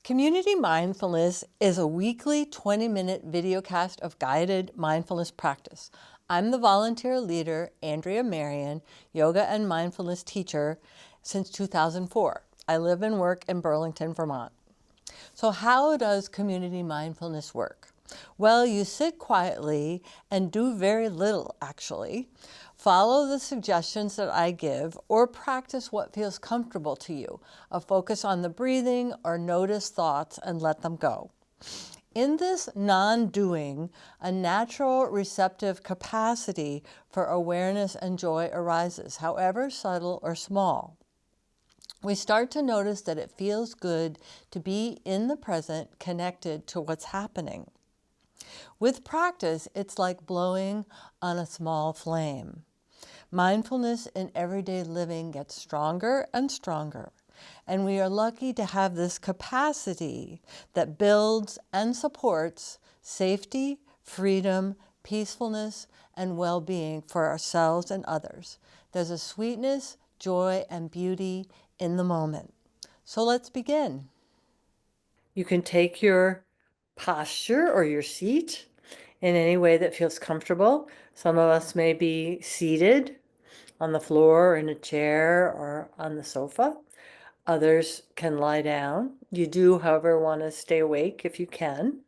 Community Mindfulness is a weekly 20-minute videocast of guided mindfulness practice. I'm the volunteer leader, Andrea Marion, yoga and mindfulness teacher since 2004. I live and work in Burlington, Vermont. So how does community mindfulness work? Well, you sit quietly and do very little, actually. Follow the suggestions that I give or practice what feels comfortable to you. A focus on the breathing or notice thoughts and let them go. In this non-doing, a natural receptive capacity for awareness and joy arises, however subtle or small. We start to notice that it feels good to be in the present, connected to what's happening. With practice, it's like blowing on a small flame. Mindfulness in everyday living gets stronger and stronger, and we are lucky to have this capacity that builds and supports safety, freedom, peacefulness, and well-being for ourselves and others. There's a sweetness, joy, and beauty in the moment. So let's begin. You can take your posture or your seat in any way that feels comfortable. Some of us may be seated on the floor or in a chair or on the sofa. Others can lie down. You do, however, want to stay awake if you can.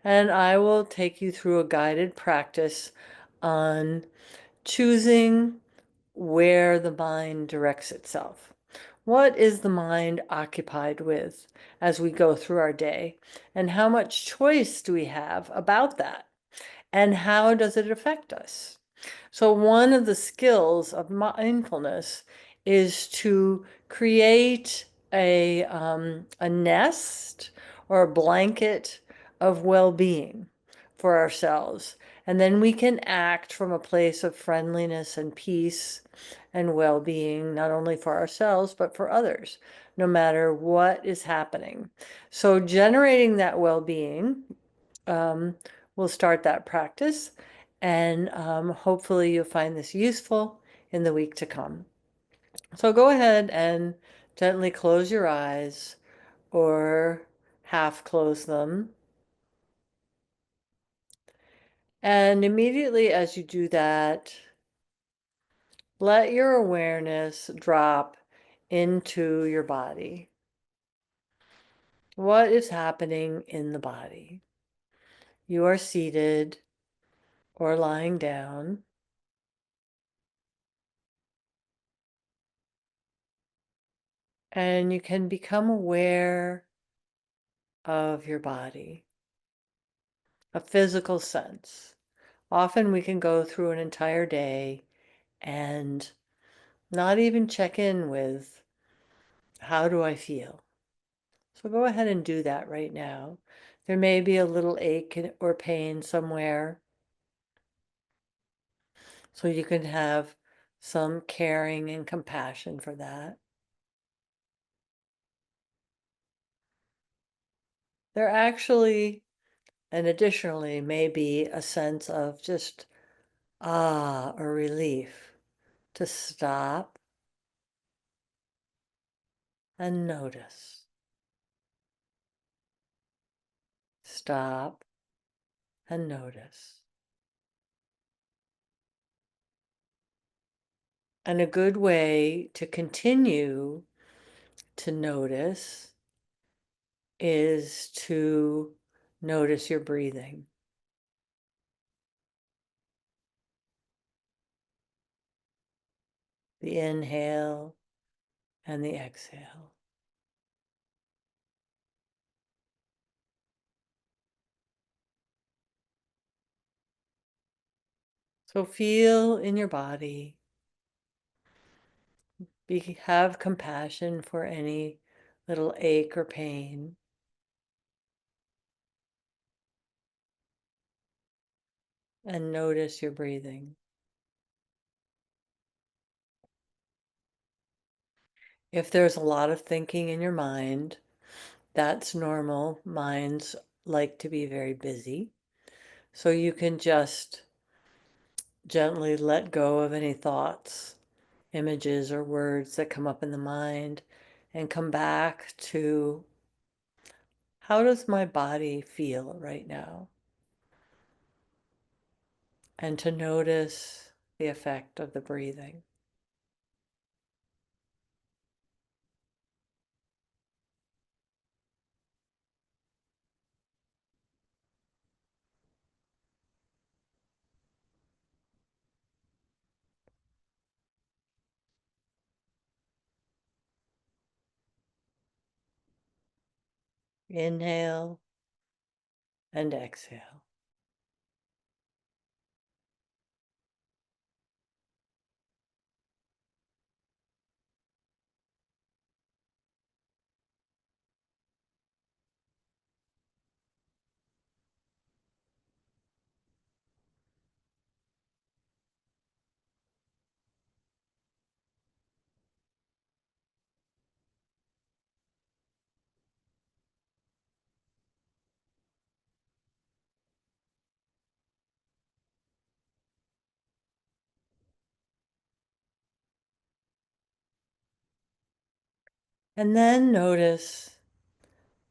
And I will take you through a guided practice on choosing where the mind directs itself. What is the mind occupied with as we go through our day? And how much choice do we have about that? And how does it affect us? So one of the skills of mindfulness is to create a nest or a blanket of well-being for ourselves. And then we can act from a place of friendliness and peace and well-being, not only for ourselves, but for others, no matter what is happening. So generating that well-being, we'll start that practice, and hopefully you'll find this useful in the week to come. So go ahead and gently close your eyes or half close them. And immediately as you do that, let your awareness drop into your body. What is happening in the body? You are seated or lying down. And you can become aware of your body, a physical sense. Often we can go through an entire day and not even check in with how do I feel. So go ahead and do that right now. There may be a little ache or pain somewhere, so you can have some caring and compassion for that. There actually, and additionally, may be a sense of just or relief to stop and notice. Stop and notice. And a good way to continue to notice is to notice your breathing. The inhale and the exhale. So feel in your body. Have compassion for any little ache or pain. And notice your breathing. If there's a lot of thinking in your mind, that's normal. Minds like to be very busy. So you can just gently let go of any thoughts, images, or words that come up in the mind and come back to how does my body feel right now? And to notice the effect of the breathing. Inhale and exhale. And then notice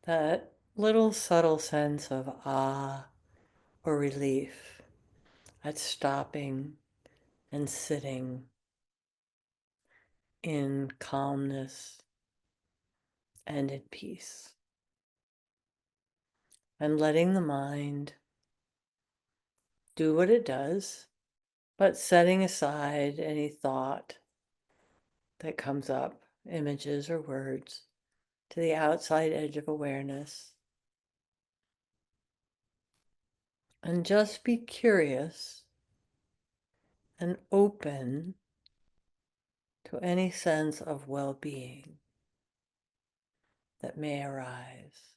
that little subtle sense of ah or relief at stopping and sitting in calmness and in peace. And letting the mind do what it does, but setting aside any thought that comes up, images or words, to the outside edge of awareness. And just be curious and open to any sense of well-being that may arise.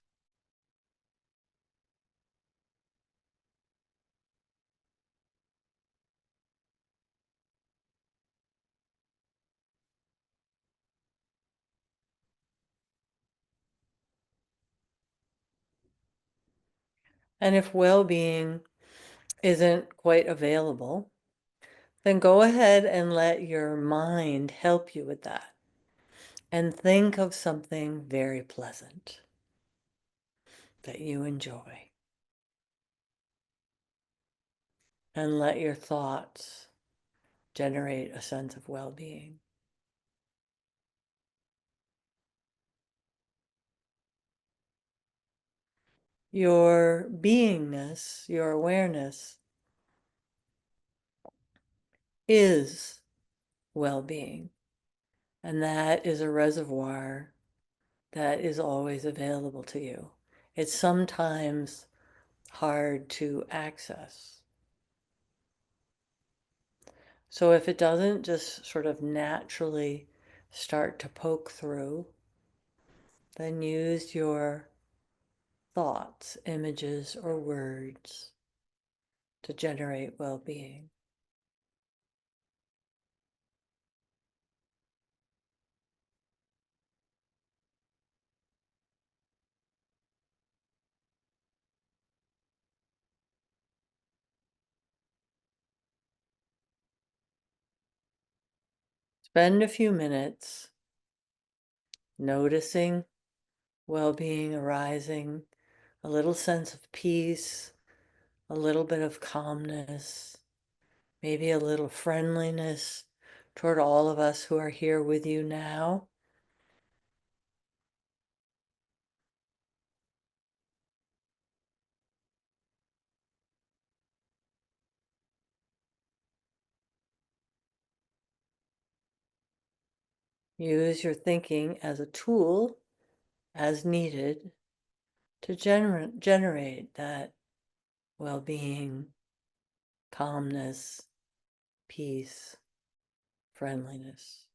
And if well-being isn't quite available, then go ahead and let your mind help you with that. And think of something very pleasant that you enjoy. And let your thoughts generate a sense of well-being. Your beingness, your awareness is well-being. And that is a reservoir that is always available to you. It's sometimes hard to access. So if it doesn't just sort of naturally start to poke through, then use your thoughts, images, or words to generate well-being. Spend a few minutes noticing well-being arising, a little sense of peace, a little bit of calmness, maybe a little friendliness toward all of us who are here with you now. Use your thinking as a tool, as needed, to generate that well-being, calmness, peace, friendliness.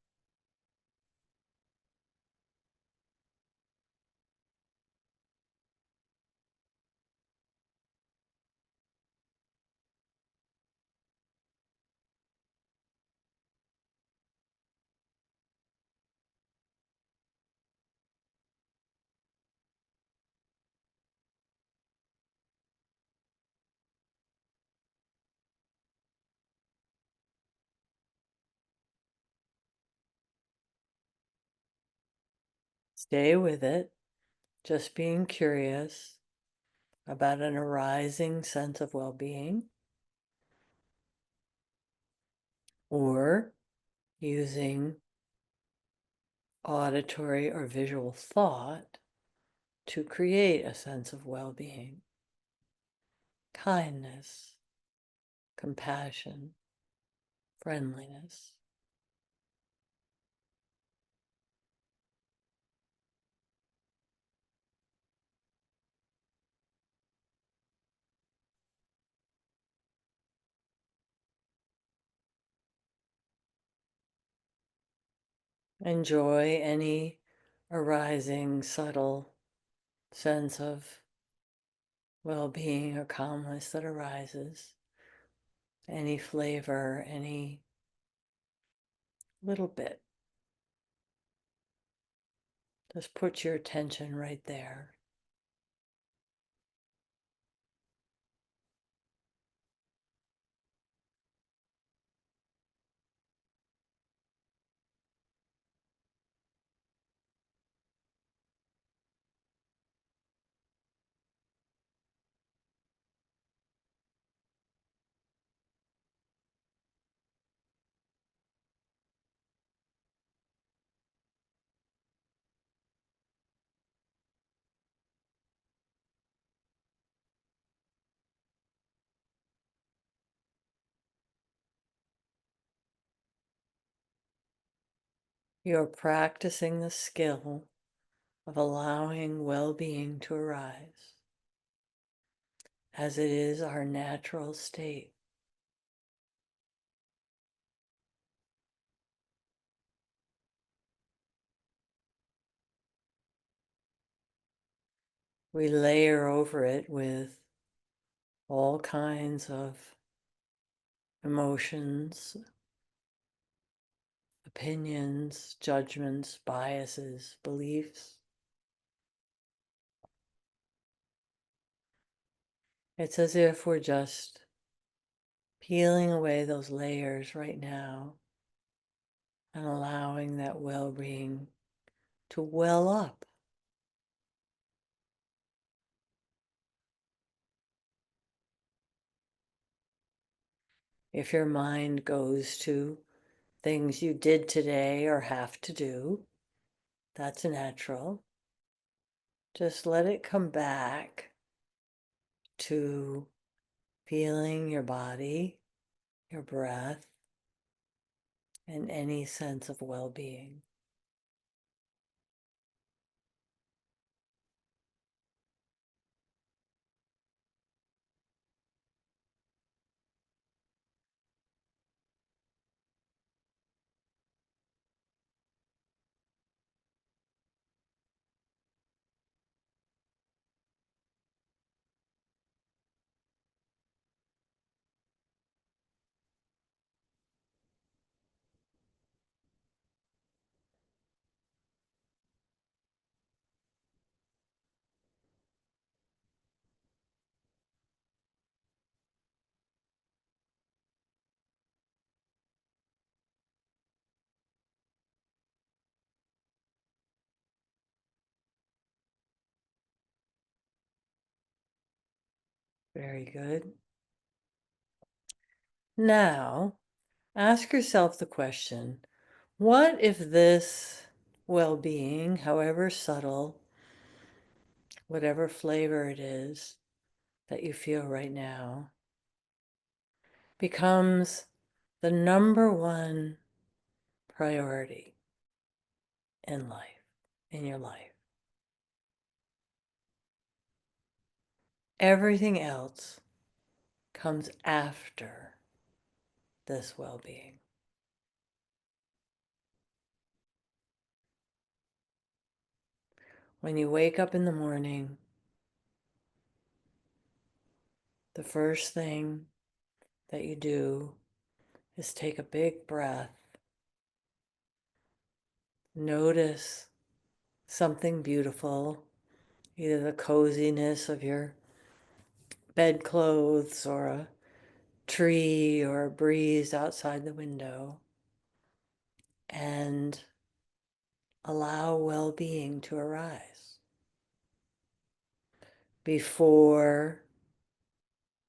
Stay with it. just being curious about an arising sense of well-being, or using auditory or visual thought to create a sense of well-being, kindness, compassion, friendliness. Enjoy any arising subtle sense of well-being or calmness that arises, any flavor, any little bit. Just put your attention right there. You're practicing the skill of allowing well-being to arise, as it is our natural state. We layer over it with all kinds of emotions, opinions, judgments, biases, beliefs. It's as if we're just peeling away those layers right now and allowing that well-being to well up. If your mind goes to things you did today or have to do, that's natural. Just let it come back to feeling your body, your breath, and any sense of well-being. Very good. Now, ask yourself the question, what if this well-being, however subtle, whatever flavor it is that you feel right now, becomes the number one priority in life, in your life? Everything else comes after this well-being. When you wake up in the morning, the first thing that you do is take a big breath. Notice something beautiful, either the coziness of your bedclothes or a tree or a breeze outside the window, and allow well-being to arise. before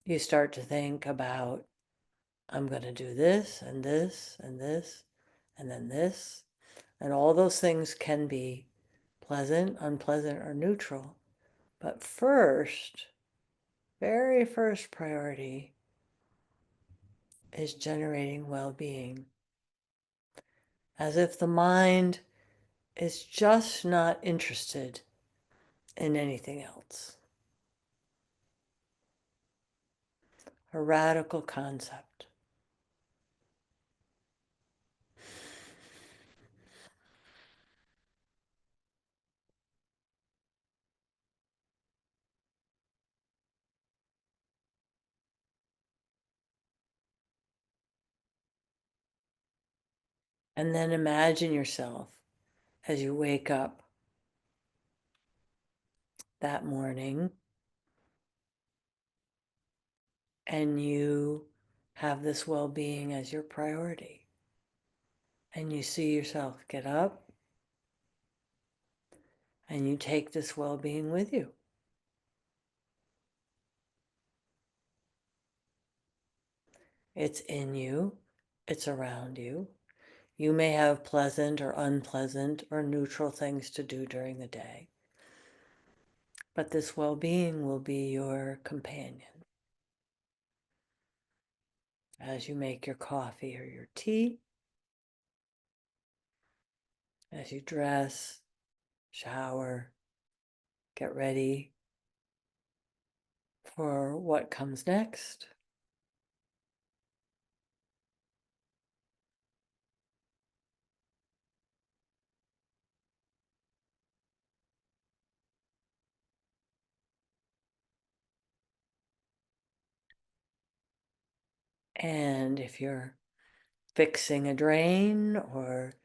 you start to think about, I'm going to do this and this and this and then this. And all those things can be pleasant, unpleasant, or neutral. But first, very first priority is generating well-being. As if the mind is just not interested in anything else. A radical concept. And then imagine yourself as you wake up that morning and you have this well-being as your priority. And you see yourself get up and you take this well-being with you. It's in you, it's around you. You may have pleasant or unpleasant or neutral things to do during the day, but this well-being will be your companion as you make your coffee or your tea, as you dress, shower, get ready for what comes next. And if you're fixing a drain or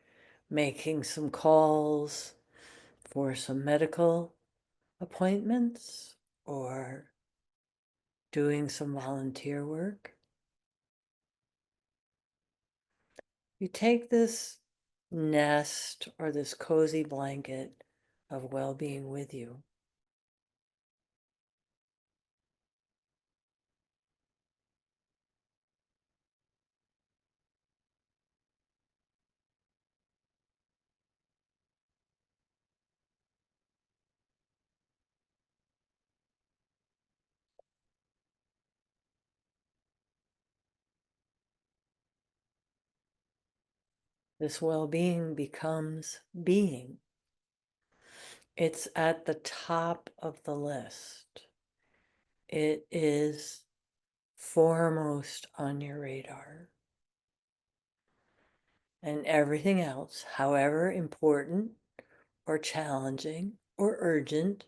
making some calls for some medical appointments or doing some volunteer work, you take this nest or this cozy blanket of well-being with you. This well-being becomes being. It's at the top of the list. It is foremost on your radar. And everything else, however important or challenging or urgent,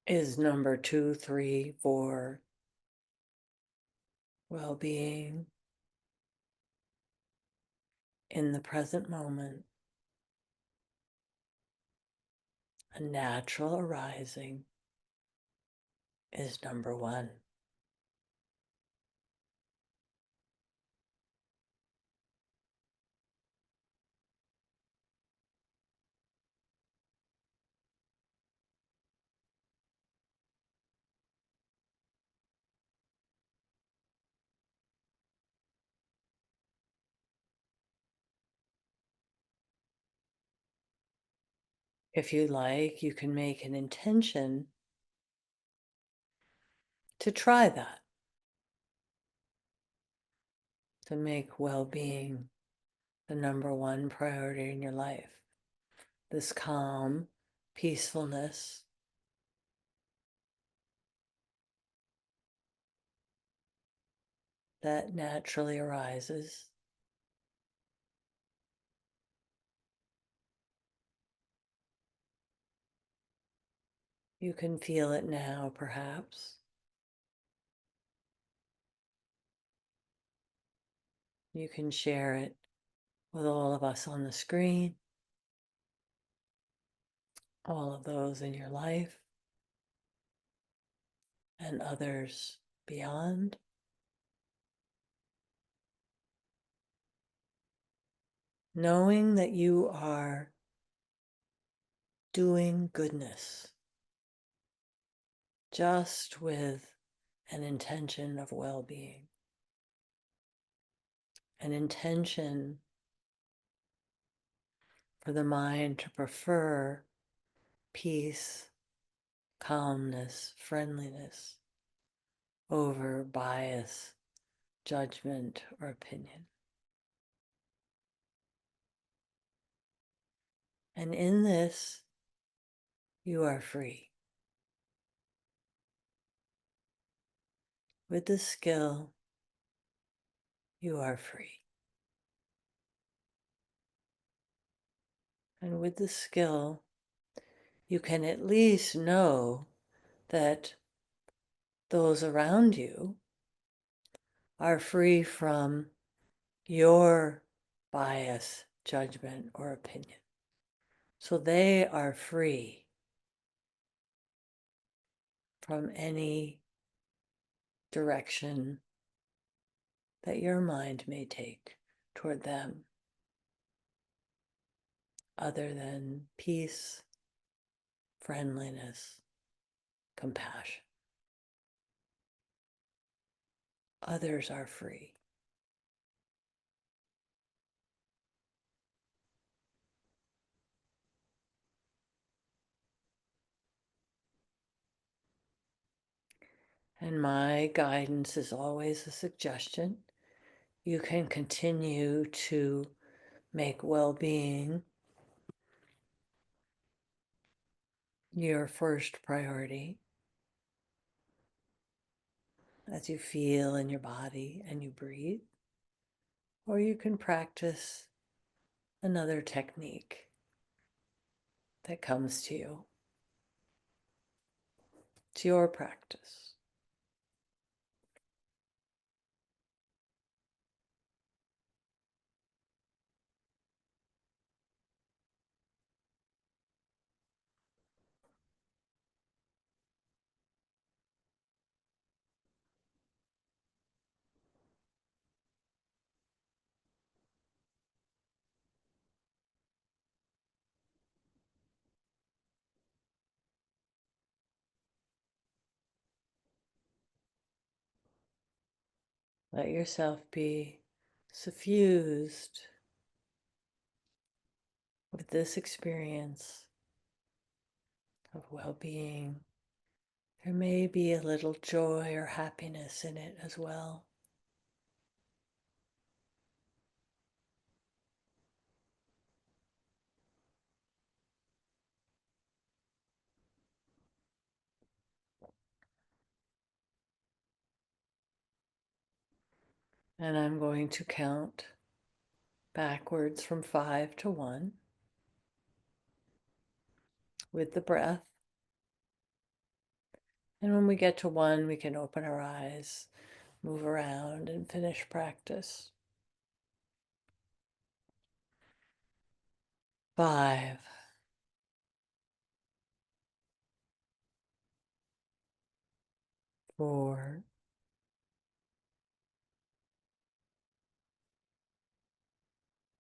is number 2, 3, 4, well-being in the present moment, a natural arising is number 1. If you like, you can make an intention to try that, to make well-being the number 1 priority in your life. This calm, peacefulness, that naturally arises. You can feel it now, perhaps. You can share it with all of us on the screen, all of those in your life, and others beyond. knowing that you are doing goodness just with an intention of well-being, an intention for the mind to prefer peace, calmness, friendliness over bias, judgment, or opinion. And in this, you are free. With this skill, you are free. And with the skill, you can at least know that those around you are free from your bias, judgment, or opinion. So they are free from any direction that your mind may take toward them other than peace, friendliness, compassion. Others are free. And my guidance is always a suggestion. You can continue to make well-being your first priority as you feel in your body and you breathe. Or you can practice another technique that comes to you. It's your practice. Let yourself be suffused with this experience of well-being. There may be a little joy or happiness in it as well. And I'm going to count backwards from 5 to 1 with the breath. And when we get to 1, we can open our eyes, move around, and finish practice. 5, 4,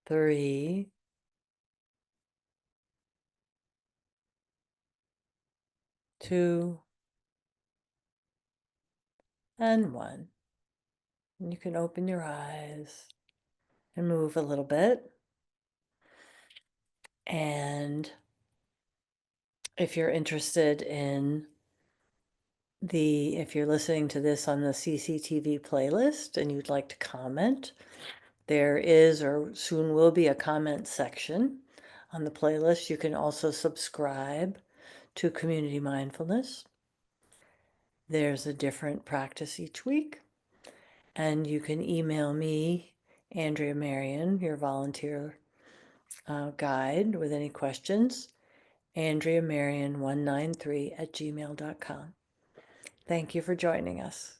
3, 2, and 1. And you can open your eyes and move a little bit. And if you're interested in if you're listening to this on the CCTV playlist and you'd like to comment, there is or soon will be a comment section on the playlist. You can also subscribe to Community Mindfulness. There's a different practice each week. And you can email me, Andrea Marion, your volunteer guide, with any questions. AndreaMarion193@gmail.com. Thank you for joining us.